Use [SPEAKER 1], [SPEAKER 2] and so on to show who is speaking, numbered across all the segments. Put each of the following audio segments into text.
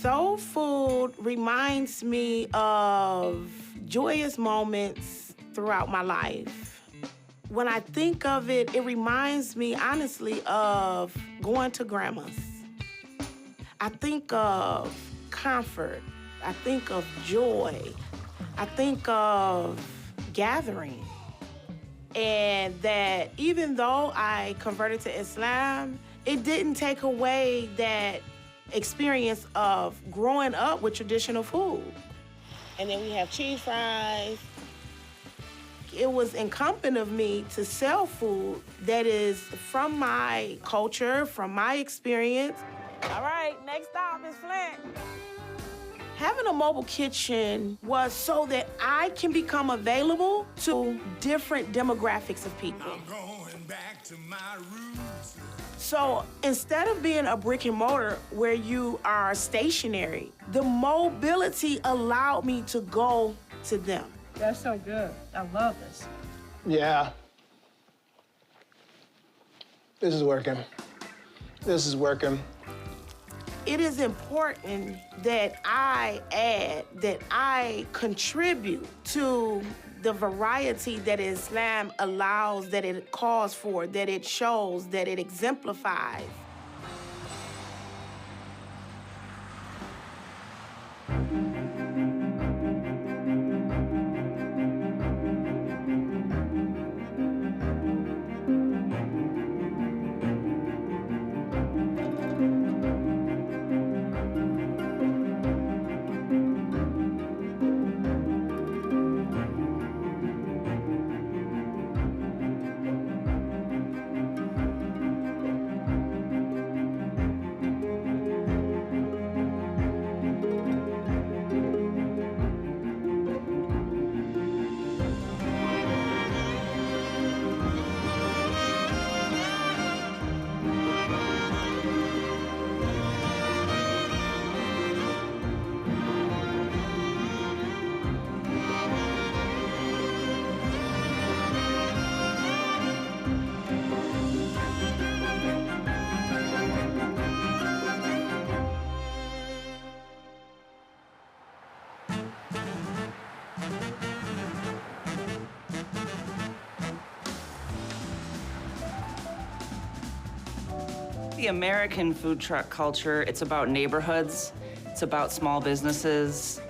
[SPEAKER 1] Soul food reminds me of joyous moments throughout my life. When I think of it, it reminds me, honestly, of going to grandma's. I think of comfort. I think of joy. I think of gathering. And that even though I converted to Islam, it didn't take away that experience of growing up with traditional food. And then we have cheese fries. It was incumbent of me to sell food that is from my culture, from my experience. All right, next stop is Flint. Having a mobile kitchen was so that I can become available to different demographics of people. I'm going back to my roots. So instead of being a brick and mortar where you are stationary, the mobility allowed me to go to them.
[SPEAKER 2] That's so good. I love this.
[SPEAKER 3] Yeah. This is working. This is working.
[SPEAKER 1] It is important that I add, that I contribute to the variety that Islam allows, that it calls for, that it shows, that it exemplifies.
[SPEAKER 4] The American food truck culture, it's about neighborhoods, it's about small businesses.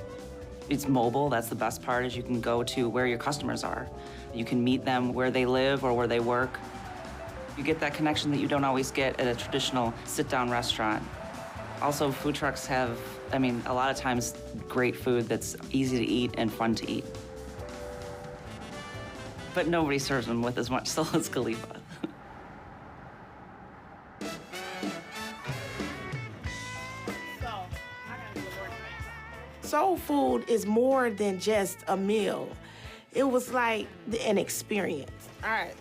[SPEAKER 4] It's mobile, that's the best part, is you can go to where your customers are. You can meet them where they live or where they work. You get that connection that you don't always get at a traditional sit-down restaurant. Also, food trucks have, a lot of times, great food that's easy to eat and fun to eat. But nobody serves them with as much soul as Khalipha.
[SPEAKER 1] Soul food is more than just a meal. It was like an experience. All right.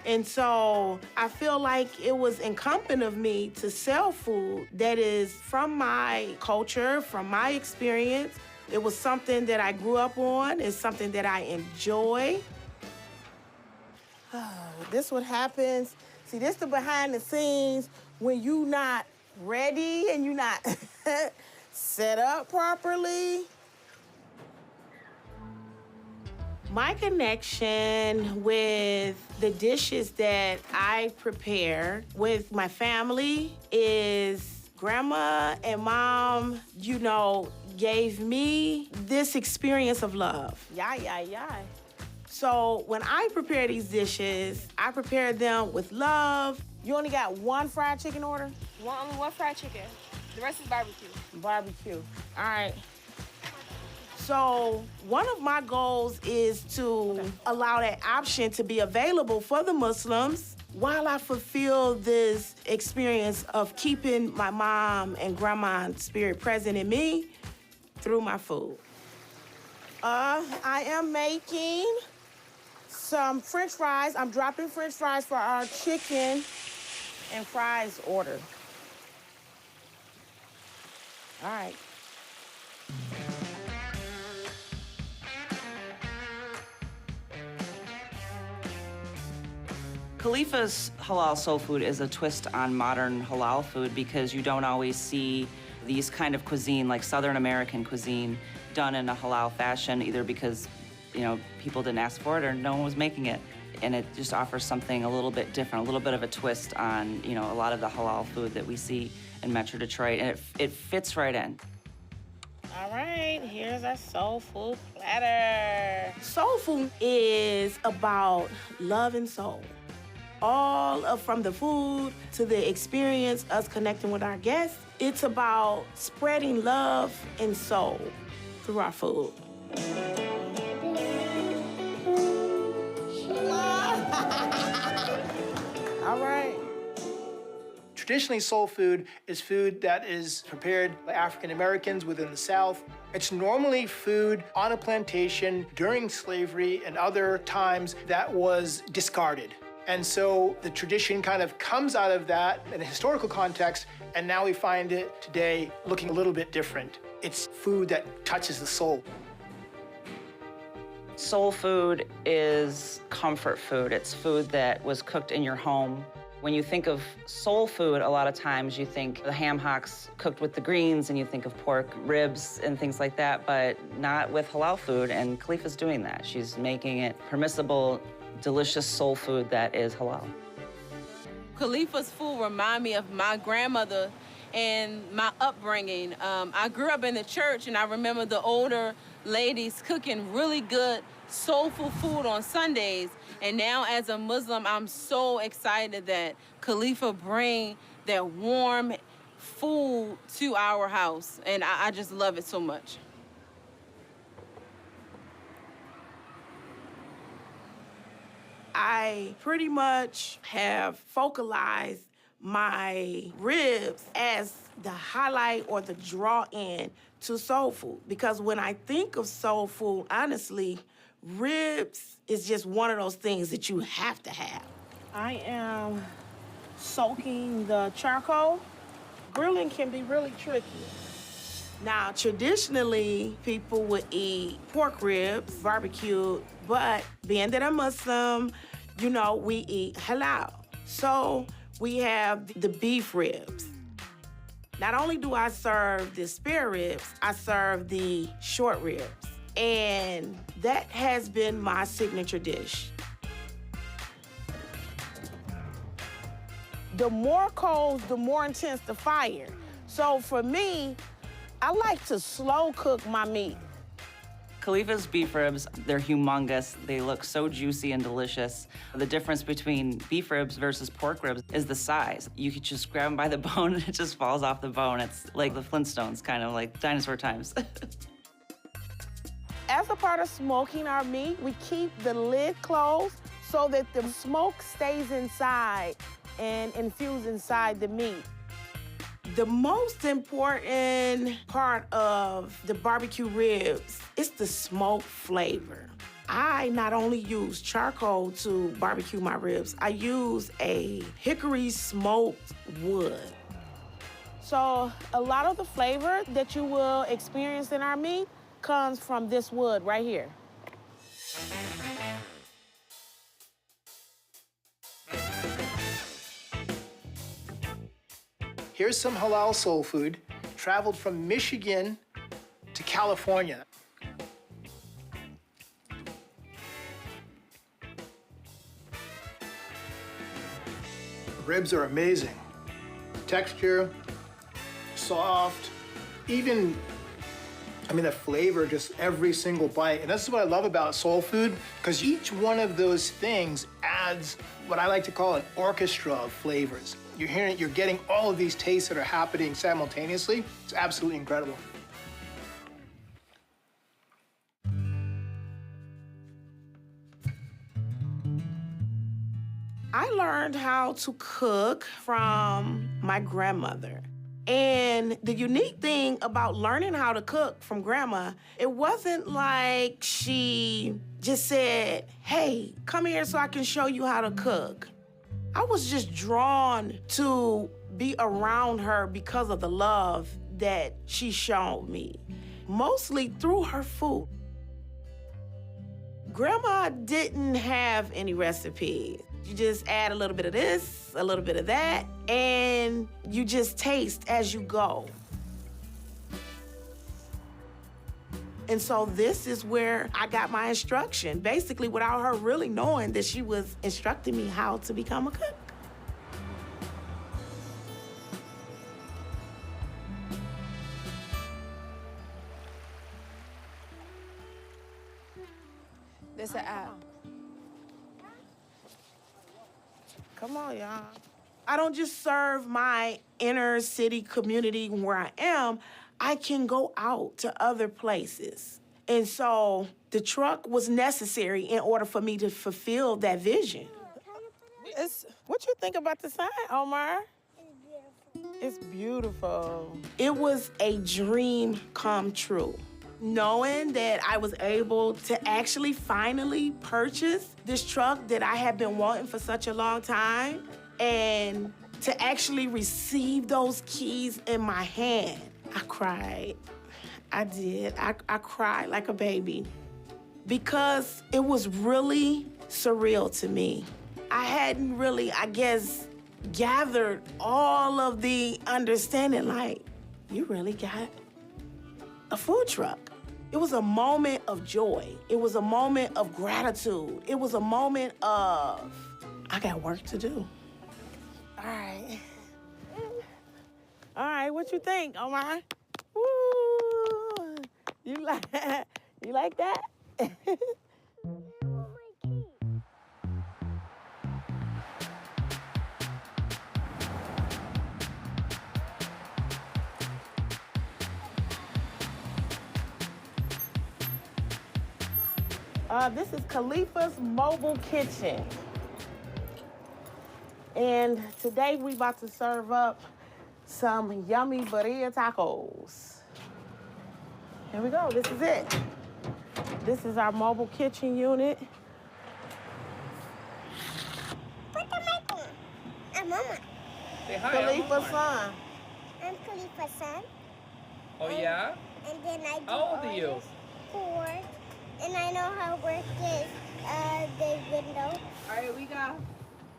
[SPEAKER 1] And so I feel like it was incumbent of me to sell food that is from my culture, from my experience. It was something that I grew up on. It's something that I enjoy. This what happens. See, this the behind the scenes when you not ready and you not set up properly. My connection with the dishes that I prepare with my family is grandma and mom, gave me this experience of love. Yeah. So when I prepare these dishes, I prepare them with love. You only got one fried chicken order?
[SPEAKER 5] Only one fried chicken. The rest is barbecue.
[SPEAKER 1] Barbecue. All right. So one of my goals is to allow that option to be available for the Muslims while I fulfill this experience of keeping my mom and grandma's spirit present in me through my food. I am making some French fries. I'm dropping French fries for our chicken and fries order. All right.
[SPEAKER 4] Khalipha's halal soul food is a twist on modern halal food because you don't always see these kind of cuisine, like Southern American cuisine, done in a halal fashion, either because, people didn't ask for it or no one was making it. And it just offers something a little bit different, a little bit of a twist on, a lot of the halal food that we see in Metro Detroit, and it fits right in.
[SPEAKER 1] All right, here's our soulful platter. Soulful is about love and soul. From the food to the experience, us connecting with our guests, it's about spreading love and soul through our food. All right.
[SPEAKER 3] Traditionally, soul food is food that is prepared by African Americans within the South. It's normally food on a plantation during slavery and other times that was discarded. And so the tradition kind of comes out of that in a historical context, and now we find it today looking a little bit different. It's food that touches the soul.
[SPEAKER 4] Soul food is comfort food. It's food that was cooked in your home. When you think of soul food, a lot of times you think the ham hocks cooked with the greens, and you think of pork ribs and things like that, but not with halal food, and Khalipha's doing that. She's making it permissible, delicious soul food that is halal.
[SPEAKER 6] Khalipha's food remind me of my grandmother and my upbringing. I grew up in the church, and I remember the older ladies cooking really good, soulful food on Sundays. And now as a Muslim, I'm so excited that Khalipha bring that warm food to our house. And I just love it so much.
[SPEAKER 1] I pretty much have focalized my ribs as the highlight or the draw-in to soul food. Because when I think of soul food, honestly, ribs is just one of those things that you have to have. I am soaking the charcoal. Grilling can be really tricky. Now, traditionally, people would eat pork ribs, barbecued, but being that I'm Muslim, we eat halal. So we have the beef ribs. Not only do I serve the spare ribs, I serve the short ribs. And that has been my signature dish. The more coals, the more intense the fire. So for me, I like to slow cook my meat.
[SPEAKER 4] Khalipha's beef ribs, they're humongous. They look so juicy and delicious. The difference between beef ribs versus pork ribs is the size. You could just grab them by the bone and it just falls off the bone. It's like the Flintstones, kind of like dinosaur times.
[SPEAKER 1] As a part of smoking our meat, we keep the lid closed so that the smoke stays inside and infused inside the meat. The most important part of the barbecue ribs is the smoke flavor. I not only use charcoal to barbecue my ribs, I use a hickory smoked wood. So a lot of the flavor that you will experience in our meat comes from this wood right here.
[SPEAKER 3] Here's some halal soul food, traveled from Michigan to California. Ribs are amazing. Texture, soft, even, the flavor, just every single bite. And this is what I love about soul food, because each one of those things adds what I like to call an orchestra of flavors. You're getting all of these tastes that are happening simultaneously. It's absolutely incredible.
[SPEAKER 1] I learned how to cook from my grandmother. And the unique thing about learning how to cook from grandma, it wasn't like she just said, hey, come here so I can show you how to cook. I was just drawn to be around her because of the love that she showed me, mostly through her food. Grandma didn't have any recipes. You just add a little bit of this, a little bit of that, and you just taste as you go. And so this is where I got my instruction, basically without her really knowing that she was instructing me how to become a cook.
[SPEAKER 5] This is an app.
[SPEAKER 1] Come on, y'all. I don't just serve my inner city community where I am. I can go out to other places. And so the truck was necessary in order for me to fulfill that vision. What you think about the sign, Omar? It's beautiful. It was a dream come true. Knowing that I was able to actually finally purchase this truck that I had been wanting for such a long time, and to actually receive those keys in my hand, I cried. I did. I cried like a baby because it was really surreal to me. I hadn't really, I guess, gathered all of the understanding, like, you really got a food truck. It was a moment of joy. It was a moment of gratitude. It was a moment of, I got work to do. All right. All right, what you think, Omar? Woo! You like that? This is Khalipha's mobile kitchen. And today we about to serve up some yummy burrito tacos. Here we go, this is it. This is our mobile kitchen unit.
[SPEAKER 7] What am I doing? I'm Mama.
[SPEAKER 8] Say hi,
[SPEAKER 1] Khalipha's son.
[SPEAKER 7] I'm Khalipha's son.
[SPEAKER 8] Oh, yeah?
[SPEAKER 7] And then I do
[SPEAKER 8] How old are you?
[SPEAKER 7] 4. And I know how to work the window.
[SPEAKER 5] All right, we got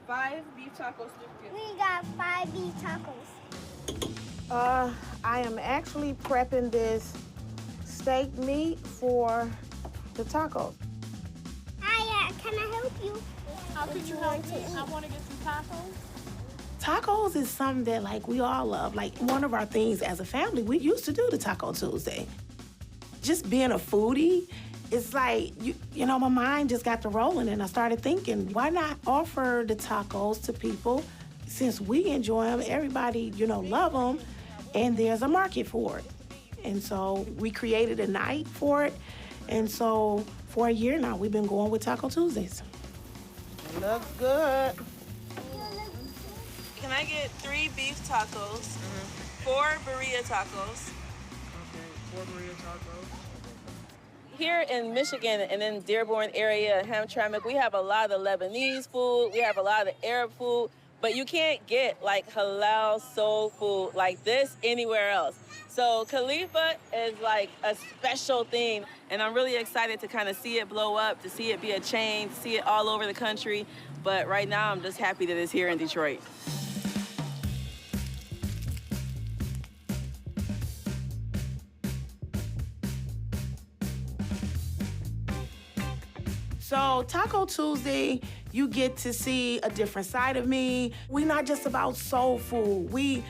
[SPEAKER 5] 5 beef tacos.
[SPEAKER 7] We got 5 beef tacos.
[SPEAKER 1] I am actually prepping this steak meat for the tacos.
[SPEAKER 7] Hi, can I help you?
[SPEAKER 2] How could you help me? I want to get some tacos.
[SPEAKER 1] Tacos is something that, like, we all love. Like, one of our things as a family, we used to do the Taco Tuesday. Just being a foodie, it's like, you know, my mind just got to rolling, and I started thinking, why not offer the tacos to people? Since we enjoy them, everybody, you know, love them, and there's a market for it. And so we created a night for it, and so for a year now, we've been going with Taco Tuesdays. Looks good.
[SPEAKER 6] Can I get 3 beef tacos, 4 burrito tacos?
[SPEAKER 8] Okay, 4 burrito tacos.
[SPEAKER 6] Here in Michigan and in Dearborn area, Hamtramck, we have a lot of Lebanese food, we have a lot of Arab food, but you can't get like halal soul food like this anywhere else. So Khalipha is like a special thing, and I'm really excited to kind of see it blow up, to see it be a chain, to see it all over the country. But right now, I'm just happy that it's here in Detroit.
[SPEAKER 1] So Taco Tuesday, you get to see a different side of me. We're not just about soul food. We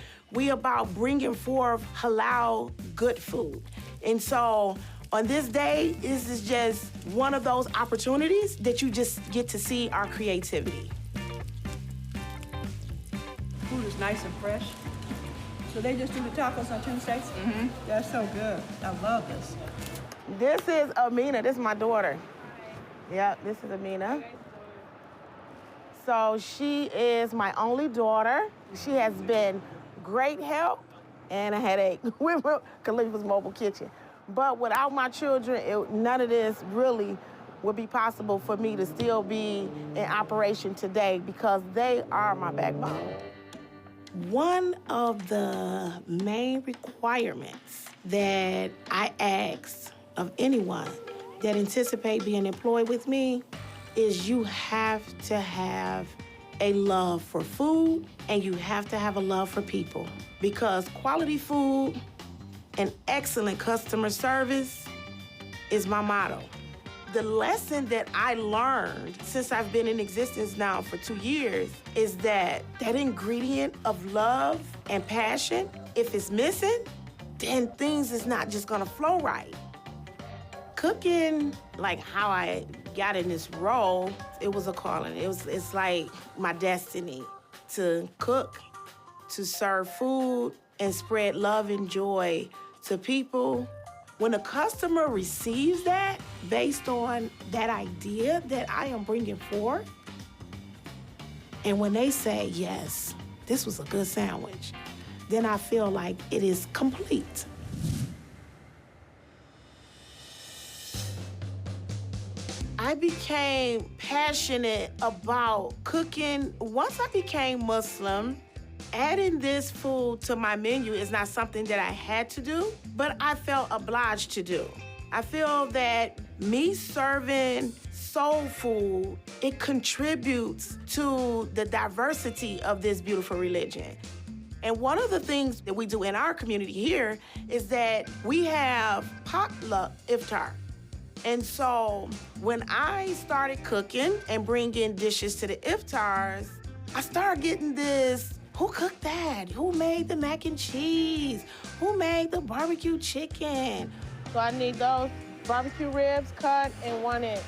[SPEAKER 1] about bringing forth halal good food. And so on this day, this is just one of those opportunities that you just get to see our creativity.
[SPEAKER 2] Food is nice and fresh. So they just do the tacos on Tuesdays? Mm-hmm. That's so good. I love this.
[SPEAKER 1] This is Amina. This is my daughter. Yep, this is Amina. So she is my only daughter. She has been great help and a headache with Khalipha's mobile kitchen. But without my children, none of this really would be possible for me to still be in operation today because they are my backbone. One of the main requirements that I ask of anyone that anticipate being employed with me is you have to have a love for food, and you have to have a love for people, because quality food and excellent customer service is my motto. The lesson that I learned since I've been in existence now for 2 years is that ingredient of love and passion, if it's missing, then things is not just gonna flow right. Cooking, like how I got in this role, it was a calling. It's like my destiny to cook, to serve food, and spread love and joy to people. When a customer receives that based on that idea that I am bringing forth, and when they say, yes, this was a good sandwich, then I feel like it is complete. I became passionate about cooking once I became Muslim. Adding this food to my menu is not something that I had to do, but I felt obliged to do. I feel that me serving soul food, it contributes to the diversity of this beautiful religion. And one of the things that we do in our community here is that we have potluck iftar. And so when I started cooking and bringing dishes to the iftars, I started getting this, who cooked that? Who made the mac and cheese? Who made the barbecue chicken?
[SPEAKER 5] So I need those barbecue ribs cut in 1 inch.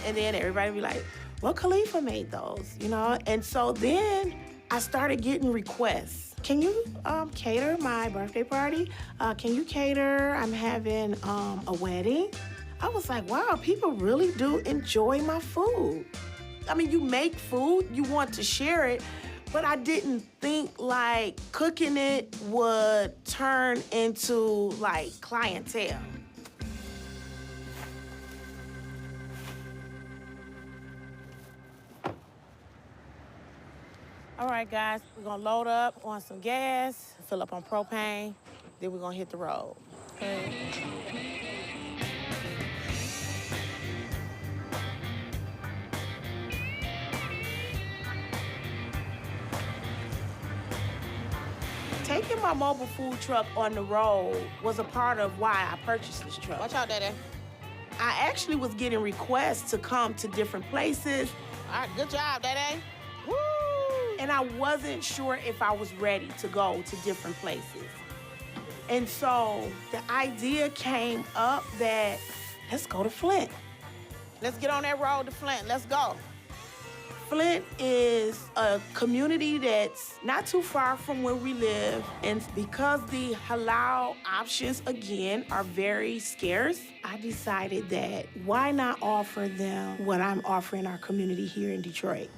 [SPEAKER 1] And then everybody be like, well, Khalipha made those, you know? And so then I started getting requests. Can you cater my birthday party? Can you cater, I'm having a wedding? I was like, wow, people really do enjoy my food. I mean, you make food, you want to share it, but I didn't think like cooking it would turn into like clientele. All right, guys, we're gonna load up on some gas, fill up on propane, then we're gonna hit the road. Okay. Taking my mobile food truck on the road was a part of why I purchased this truck.
[SPEAKER 5] Watch out, Daddy.
[SPEAKER 1] I actually was getting requests to come to different places.
[SPEAKER 5] All right, good job, Daddy.
[SPEAKER 1] Woo! And I wasn't sure if I was ready to go to different places. And so the idea came up that let's go to Flint.
[SPEAKER 5] Let's get on that road to Flint. Let's go.
[SPEAKER 1] Flint is a community that's not too far from where we live. And because the halal options, again, are very scarce, I decided that why not offer them what I'm offering our community here in Detroit.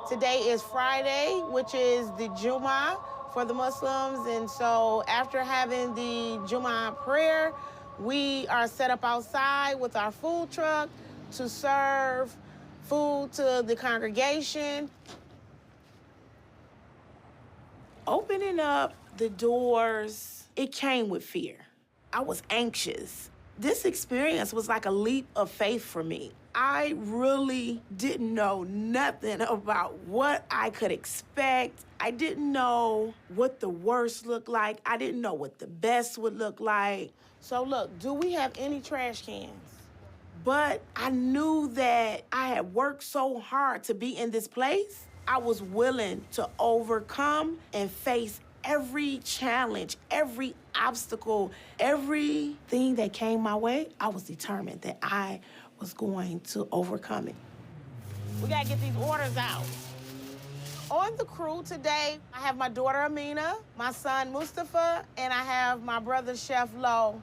[SPEAKER 1] Today is Friday, which is the Jummah for the Muslims. And so after having the Jummah prayer, we are set up outside with our food truck to serve food to the congregation. Opening up the doors, it came with fear. I was anxious. This experience was like a leap of faith for me. I really didn't know nothing about what I could expect. I didn't know what the worst looked like. I didn't know what the best would look like. So look, do we have any trash cans? But I knew that I had worked so hard to be in this place. I was willing to overcome and face every challenge, every obstacle, everything that came my way. I was determined that I was going to overcome it.
[SPEAKER 5] We gotta get these orders out.
[SPEAKER 1] On the crew today, I have my daughter Amina, my son Mustafa, and I have my brother Chef Lo.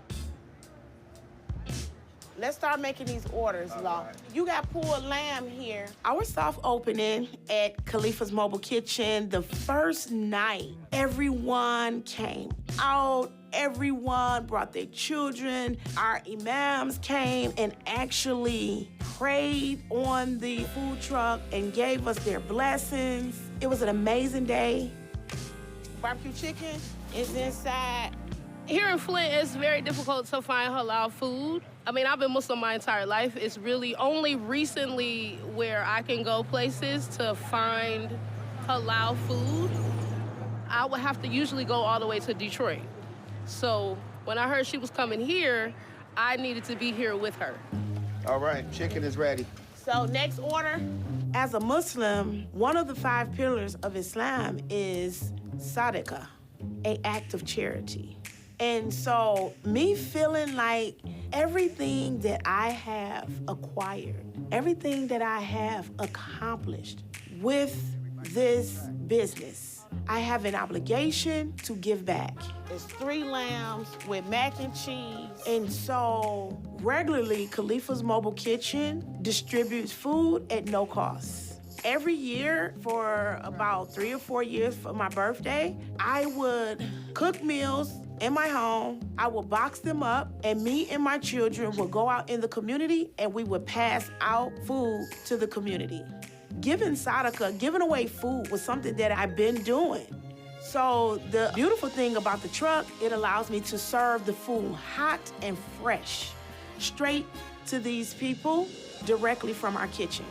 [SPEAKER 1] Let's start making these orders, Lo. You got pulled lamb here. Our soft opening at Khalipha's Mobile Kitchen, the first night, everyone came out. Everyone brought their children. Our imams came and actually prayed on the food truck and gave us their blessings. It was an amazing day.
[SPEAKER 5] Barbecue chicken,
[SPEAKER 1] It's inside.
[SPEAKER 5] Here in Flint, it's very difficult to find halal food. I mean, I've been Muslim my entire life. It's really only recently where I can go places to find halal food. I would have to usually go all the way to Detroit. So when I heard she was coming here, I needed to be here with her.
[SPEAKER 9] All right, chicken is ready.
[SPEAKER 1] So next order. As a Muslim, one of the 5 pillars of Islam is sadaqah, an act of charity. And so me feeling like everything that I have acquired, everything that I have accomplished with this business, I have an obligation to give back. It's 3 lambs with mac and cheese. And so regularly, Khalipha's Mobile Kitchen distributes food at no cost. Every year for about 3 or 4 years for my birthday, I would cook meals in my home. I would box them up, and me and my children would go out in the community and we would pass out food to the community. Giving sadaqah, giving away food was something that I've been doing. So the beautiful thing about the truck, it allows me to serve the food hot and fresh, straight to these people directly from our kitchen.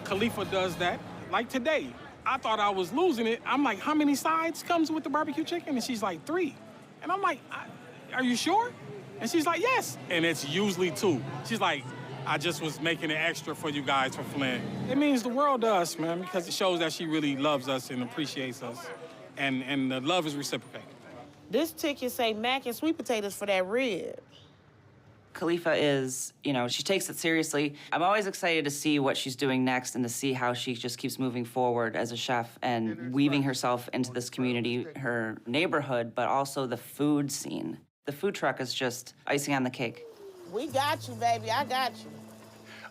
[SPEAKER 10] Khalipha does that. Like today, I thought I was losing it. I'm like, how many sides comes with the barbecue chicken? And she's like, 3. And I'm like, are you sure? And she's like, yes. And it's usually 2. She's like, I just was making it extra for you guys for Flint. It means the world to us, man, because it shows that she really loves us and appreciates us. And the love is reciprocated.
[SPEAKER 1] This ticket say mac and sweet potatoes for that rib.
[SPEAKER 4] Khalipha is, she takes it seriously. I'm always excited to see what she's doing next and to see how she just keeps moving forward as a chef and weaving herself into this community, her neighborhood, but also the food scene. The food truck is just icing on the cake.
[SPEAKER 1] We got you, baby. I got you.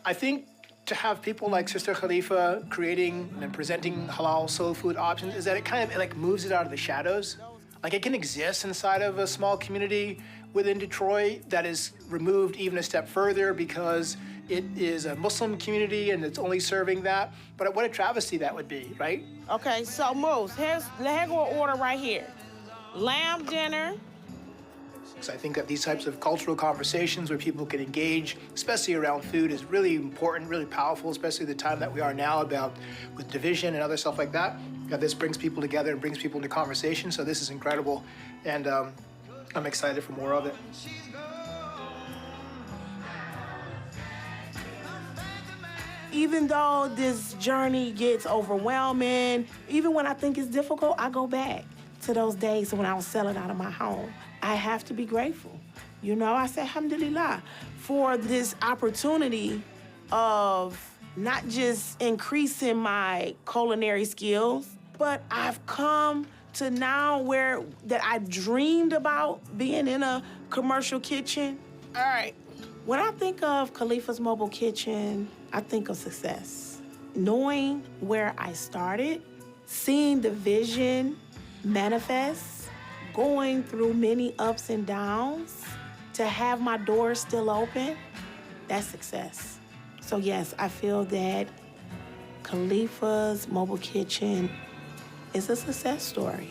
[SPEAKER 3] I think to have people like Sister Khalipha creating and presenting halal soul food options is that it kind of like moves it out of the shadows. Like it can exist inside of a small community within Detroit that is removed even a step further because it is a Muslim community and it's only serving that. But what a travesty that would be, right?
[SPEAKER 1] Okay, so Moose, here's an order right here. Lamb dinner.
[SPEAKER 3] So I think that these types of cultural conversations where people can engage, especially around food, is really important, really powerful, especially the time that we are now about with division and other stuff like that. This brings people together and brings people into conversation, so this is incredible. And I'm excited for more of it.
[SPEAKER 1] Even though this journey gets overwhelming, even when I think it's difficult, I go back to those days when I was selling out of my home. I have to be grateful. I say alhamdulillah for this opportunity of not just increasing my culinary skills, but I've come to now where that I dreamed about being in a commercial kitchen. All right. When I think of Khalipha's Mobile Kitchen, I think of success. Knowing where I started, seeing the vision manifest, going through many ups and downs, to have my doors still open, that's success. So yes, I feel that Khalipha's Mobile Kitchen is a success story.